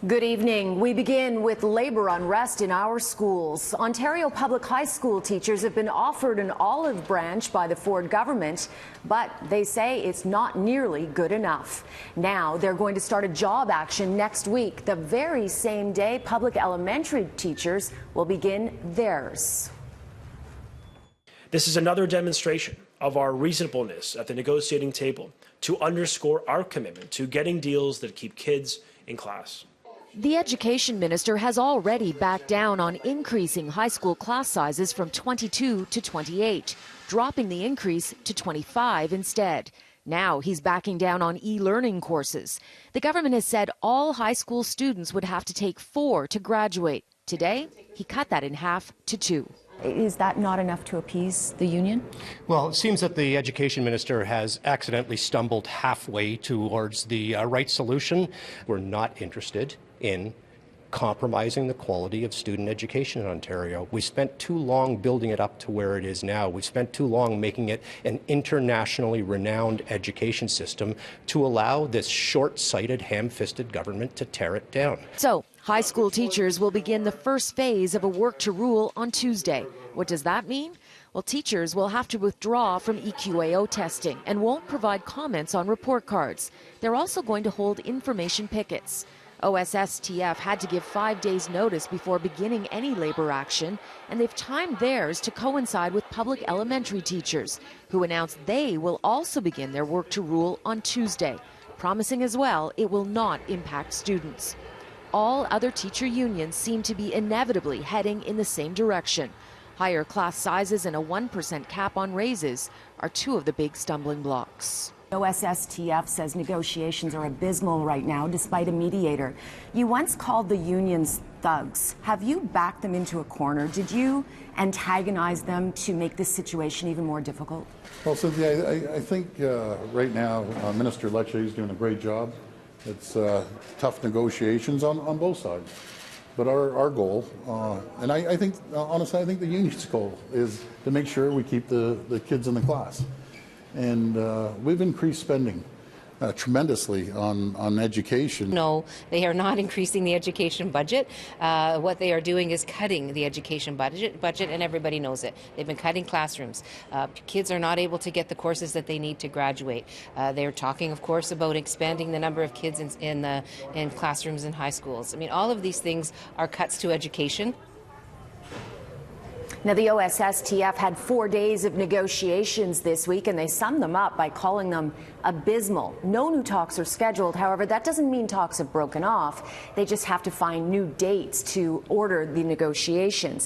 Good evening. We begin with labor unrest in our schools. Ontario public high school teachers have been offered an olive branch by the Ford government, but they say it's not nearly good enough. Now they're going to start a job action next week, the very same day public elementary teachers will begin theirs. This is another demonstration of our reasonableness at the negotiating table to underscore our commitment to getting deals that keep kids in class. The education minister has already backed down on increasing high school class sizes from 22 to 28, dropping the increase to 25 instead. Now he's backing down on e-learning courses. The government has said all high school students would have to take 4 to graduate. Today, he cut that in half to 2. Is that not enough to appease the union? Well, it seems that the education minister has accidentally stumbled halfway towards the right solution. We're not interested in compromising the quality of student education in Ontario. We spent too long building it up to where it is now. We spent too long making it an internationally renowned education system to allow this short-sighted, ham-fisted government to tear it down. So, high school teachers will begin the first phase of a work to rule on Tuesday. What does that mean? Well, teachers will have to withdraw from EQAO testing and won't provide comments on report cards. They're also going to hold information pickets. OSSTF had to give 5 days notice before beginning any labor action, and they've timed theirs to coincide with public elementary teachers, who announced they will also begin their work to rule on Tuesday, promising as well it will not impact students. All other teacher unions seem to be inevitably heading in the same direction. Higher class sizes and a 1% cap on raises are two of the big stumbling blocks. OSSTF says negotiations are abysmal right now, despite a mediator. You once called the unions thugs. Have you backed them into a corner? Did you antagonize them to make this situation even more difficult? Well, Cynthia, I think right now Minister Lecce is doing a great job. It's tough negotiations on both sides. But our goal, and I think, honestly, I think the union's goal is to make sure we keep the kids in the class. And we've increased spending tremendously on education. No, they are not increasing the education budget. What they are doing is cutting the education budget, and everybody knows it. They've been cutting classrooms. Kids are not able to get the courses that they need to graduate. They're talking, of course, about expanding the number of kids in classrooms in high schools. I mean, all of these things are cuts to education. Now, the OSSTF had 4 days of negotiations this week, and they summed them up by calling them abysmal. No new talks are scheduled. However, that doesn't mean talks have broken off. They just have to find new dates to order the negotiations.